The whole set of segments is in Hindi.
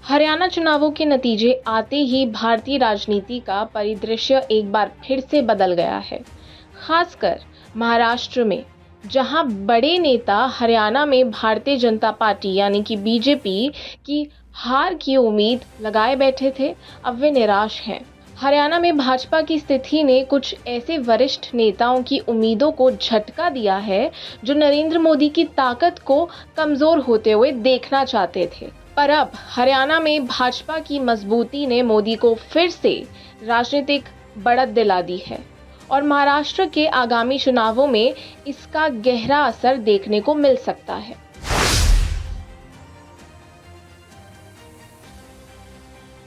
हरियाणा चुनावों के नतीजे आते ही भारतीय राजनीति का परिदृश्य एक बार फिर से बदल गया है। खासकर महाराष्ट्र में, जहां बड़े नेता हरियाणा में भारतीय जनता पार्टी यानी कि बीजेपी की हार की उम्मीद लगाए बैठे थे, अब वे निराश हैं। हरियाणा में भाजपा की स्थिति ने कुछ ऐसे वरिष्ठ नेताओं की उम्मीदों को झटका दिया है जो नरेंद्र मोदी की ताकत को कमजोर होते हुए देखना चाहते थे। पर अब हरियाणा में भाजपा की मजबूती ने मोदी को फिर से राजनीतिक बढ़त दिला दी है और महाराष्ट्र के आगामी चुनावों में इसका गहरा असर देखने को मिल सकता है।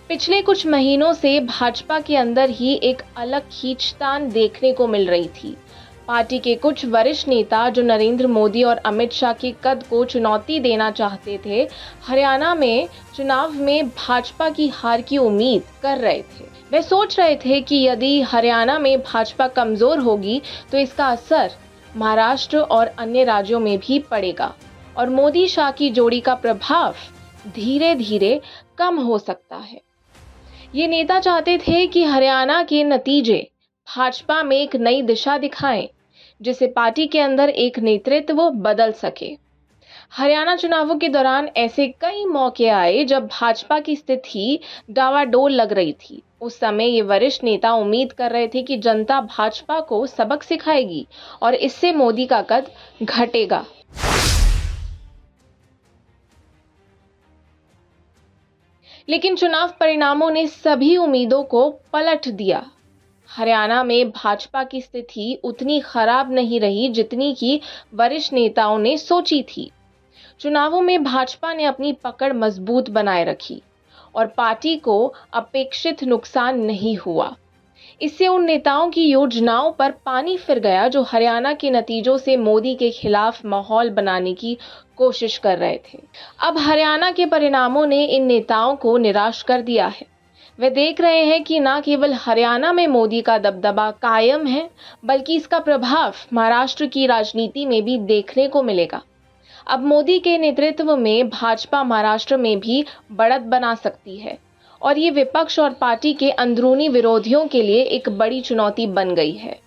पिछले कुछ महीनों से भाजपा के अंदर ही एक अलग खींचतान देखने को मिल रही थी। पार्टी के कुछ वरिष्ठ नेता जो नरेंद्र मोदी और अमित शाह के कद को चुनौती देना चाहते थे, हरियाणा में चुनाव में भाजपा की हार की उम्मीद कर रहे थे। वे सोच रहे थे कि यदि हरियाणा में भाजपा कमजोर होगी तो इसका असर महाराष्ट्र और अन्य राज्यों में भी पड़ेगा और मोदी शाह की जोड़ी का प्रभाव धीरे धीरे कम हो सकता है। ये नेता चाहते थे कि हरियाणा के नतीजे भाजपा में एक नई दिशा दिखाएं, जिससे पार्टी के अंदर एक नेतृत्व बदल सके। हरियाणा चुनावों के दौरान ऐसे कई मौके आए जब भाजपा की स्थिति डावाडोल लग रही थी। उस समय ये वरिष्ठ नेता उम्मीद कर रहे थे कि जनता भाजपा को सबक सिखाएगी और इससे मोदी का कद घटेगा। लेकिन चुनाव परिणामों ने सभी उम्मीदों को पलट दिया। हरियाणा में भाजपा की स्थिति उतनी खराब नहीं रही जितनी कि वरिष्ठ नेताओं ने सोची थी। चुनावों में भाजपा ने अपनी पकड़ मजबूत बनाए रखी और पार्टी को अपेक्षित नुकसान नहीं हुआ। इससे उन नेताओं की योजनाओं पर पानी फिर गया जो हरियाणा के नतीजों से मोदी के खिलाफ माहौल बनाने की कोशिश कर रहे थे। अब हरियाणा के परिणामों ने इन नेताओं को निराश कर दिया है। वे देख रहे हैं कि न केवल हरियाणा में मोदी का दबदबा कायम है, बल्कि इसका प्रभाव महाराष्ट्र की राजनीति में भी देखने को मिलेगा। अब मोदी के नेतृत्व में भाजपा महाराष्ट्र में भी बढ़त बना सकती है और ये विपक्ष और पार्टी के अंदरूनी विरोधियों के लिए एक बड़ी चुनौती बन गई है।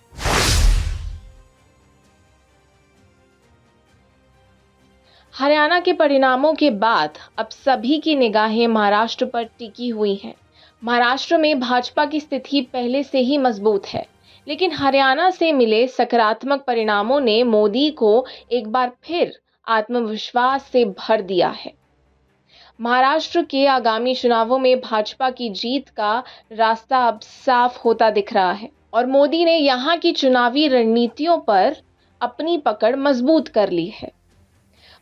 हरियाणा के परिणामों के बाद अब सभी की निगाहें महाराष्ट्र पर टिकी हुई हैं। महाराष्ट्र में भाजपा की स्थिति पहले से ही मजबूत है, लेकिन हरियाणा से मिले सकारात्मक परिणामों ने मोदी को एक बार फिर आत्मविश्वास से भर दिया है। महाराष्ट्र के आगामी चुनावों में भाजपा की जीत का रास्ता अब साफ होता दिख रहा है और मोदी ने यहां की चुनावी रणनीतियों पर अपनी पकड़ मजबूत कर ली है।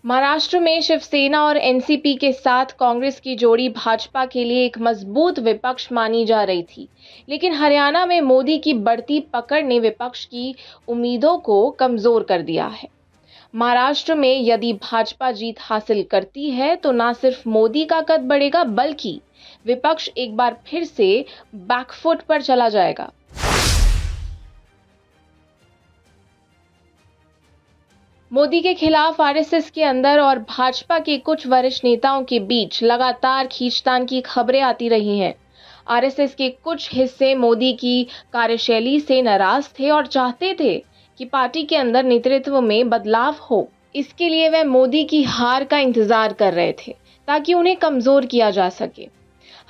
महाराष्ट्र में शिवसेना और एनसीपी के साथ कांग्रेस की जोड़ी भाजपा के लिए एक मजबूत विपक्ष मानी जा रही थी, लेकिन हरियाणा में मोदी की बढ़ती पकड़ ने विपक्ष की उम्मीदों को कमजोर कर दिया है। महाराष्ट्र में यदि भाजपा जीत हासिल करती है तो न सिर्फ मोदी का कद बढ़ेगा, बल्कि विपक्ष एक बार फिर से बैकफुट पर चला जाएगा। मोदी के खिलाफ आरएसएस के अंदर और भाजपा के कुछ वरिष्ठ नेताओं के बीच लगातार खींचतान की खबरें आती रही हैं। आरएसएस के कुछ हिस्से मोदी की कार्यशैली से नाराज थे और चाहते थे कि पार्टी के अंदर नेतृत्व में बदलाव हो। इसके लिए वे मोदी की हार का इंतजार कर रहे थे ताकि उन्हें कमजोर किया जा सके।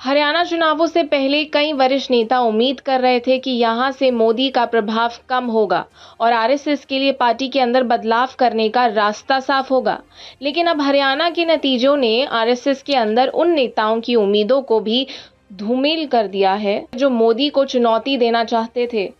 हरियाणा चुनावों से पहले कई वरिष्ठ नेता उम्मीद कर रहे थे कि यहां से मोदी का प्रभाव कम होगा और आरएसएस के लिए पार्टी के अंदर बदलाव करने का रास्ता साफ होगा। लेकिन अब हरियाणा के नतीजों ने आरएसएस के अंदर उन नेताओं की उम्मीदों को भी धूमिल कर दिया है जो मोदी को चुनौती देना चाहते थे।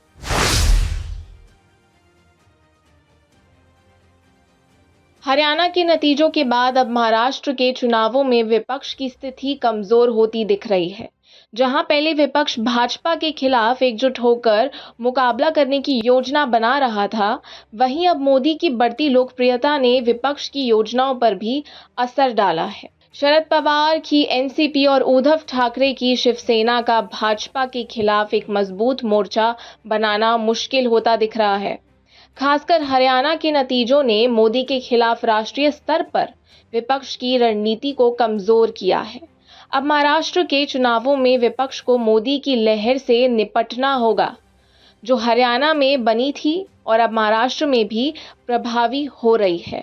हरियाणा के नतीजों के बाद अब महाराष्ट्र के चुनावों में विपक्ष की स्थिति कमजोर होती दिख रही है। जहां पहले विपक्ष भाजपा के खिलाफ एकजुट होकर मुकाबला करने की योजना बना रहा था, वहीं अब मोदी की बढ़ती लोकप्रियता ने विपक्ष की योजनाओं पर भी असर डाला है। शरद पवार की एनसीपी और उद्धव ठाकरे की शिवसेना का भाजपा के खिलाफ एक मजबूत मोर्चा बनाना मुश्किल होता दिख रहा है। खासकर हरियाणा के नतीजों ने मोदी के खिलाफ राष्ट्रीय स्तर पर विपक्ष की रणनीति को कमजोर किया है। अब महाराष्ट्र के चुनावों में विपक्ष को मोदी की लहर से निपटना होगा, जो हरियाणा में बनी थी और अब महाराष्ट्र में भी प्रभावी हो रही है।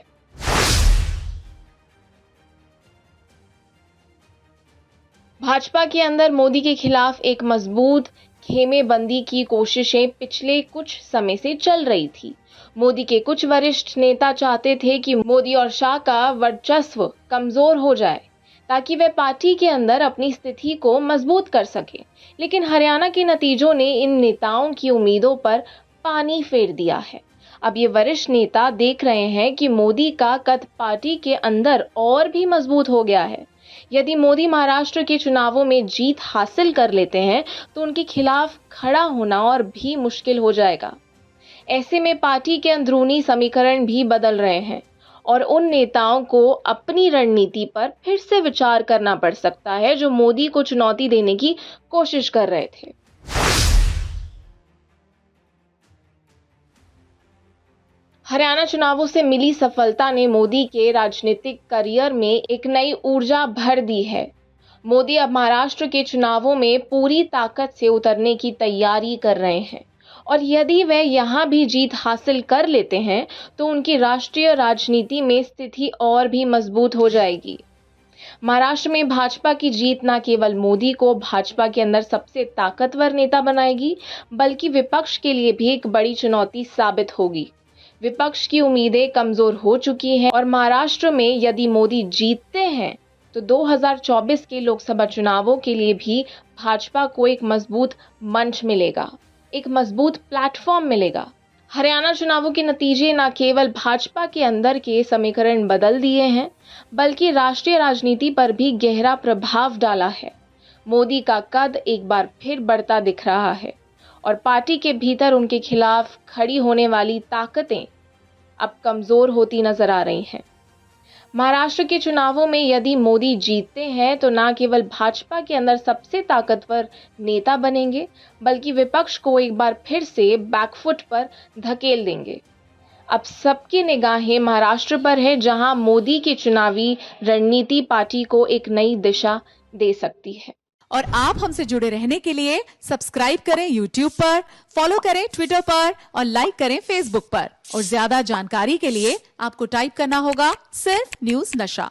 भाजपा के अंदर मोदी के खिलाफ एक मजबूत खेमेबंदी की कोशिशें पिछले कुछ समय से चल रही थी। मोदी के कुछ वरिष्ठ नेता चाहते थे कि मोदी और शाह का वर्चस्व कमजोर हो जाए ताकि वे पार्टी के अंदर अपनी स्थिति को मजबूत कर सके। लेकिन हरियाणा के नतीजों ने इन नेताओं की उम्मीदों पर पानी फेर दिया है। अब ये वरिष्ठ नेता देख रहे हैं कि मोदी का कद पार्टी के अंदर और भी मजबूत हो गया है। यदि मोदी महाराष्ट्र के चुनावों में जीत हासिल कर लेते हैं तो उनके खिलाफ खड़ा होना और भी मुश्किल हो जाएगा। ऐसे में पार्टी के अंदरूनी समीकरण भी बदल रहे हैं और उन नेताओं को अपनी रणनीति पर फिर से विचार करना पड़ सकता है जो मोदी को चुनौती देने की कोशिश कर रहे थे। हरियाणा चुनावों से मिली सफलता ने मोदी के राजनीतिक करियर में एक नई ऊर्जा भर दी है। मोदी अब महाराष्ट्र के चुनावों में पूरी ताकत से उतरने की तैयारी कर रहे हैं और यदि वे यहां भी जीत हासिल कर लेते हैं तो उनकी राष्ट्रीय राजनीति में स्थिति और भी मजबूत हो जाएगी। महाराष्ट्र में भाजपा की जीत न केवल मोदी को भाजपा के अंदर सबसे ताकतवर नेता बनाएगी, बल्कि विपक्ष के लिए भी एक बड़ी चुनौती साबित होगी। विपक्ष की उम्मीदें कमजोर हो चुकी हैं और महाराष्ट्र में यदि मोदी जीतते हैं तो 2024 के लोकसभा चुनावों के लिए भी भाजपा को एक मजबूत मंच मिलेगा, एक मजबूत प्लेटफॉर्म मिलेगा। हरियाणा चुनावों के नतीजे न केवल भाजपा के अंदर के समीकरण बदल दिए हैं, बल्कि राष्ट्रीय राजनीति पर भी गहरा प्रभाव डाला है। मोदी का कद एक बार फिर बढ़ता दिख रहा है और पार्टी के भीतर उनके खिलाफ खड़ी होने वाली ताकतें अब कमजोर होती नजर आ रही हैं। महाराष्ट्र के चुनावों में यदि मोदी जीतते हैं तो न केवल भाजपा के अंदर सबसे ताकतवर नेता बनेंगे, बल्कि विपक्ष को एक बार फिर से बैकफुट पर धकेल देंगे। अब सबकी निगाहें महाराष्ट्र पर है, जहां मोदी की चुनावी रणनीति पार्टी को एक नई दिशा दे सकती है। और आप हमसे जुड़े रहने के लिए सब्सक्राइब करें YouTube पर, फॉलो करें Twitter पर और लाइक करें Facebook पर। और ज्यादा जानकारी के लिए आपको टाइप करना होगा सिर्फ न्यूज़ नशा।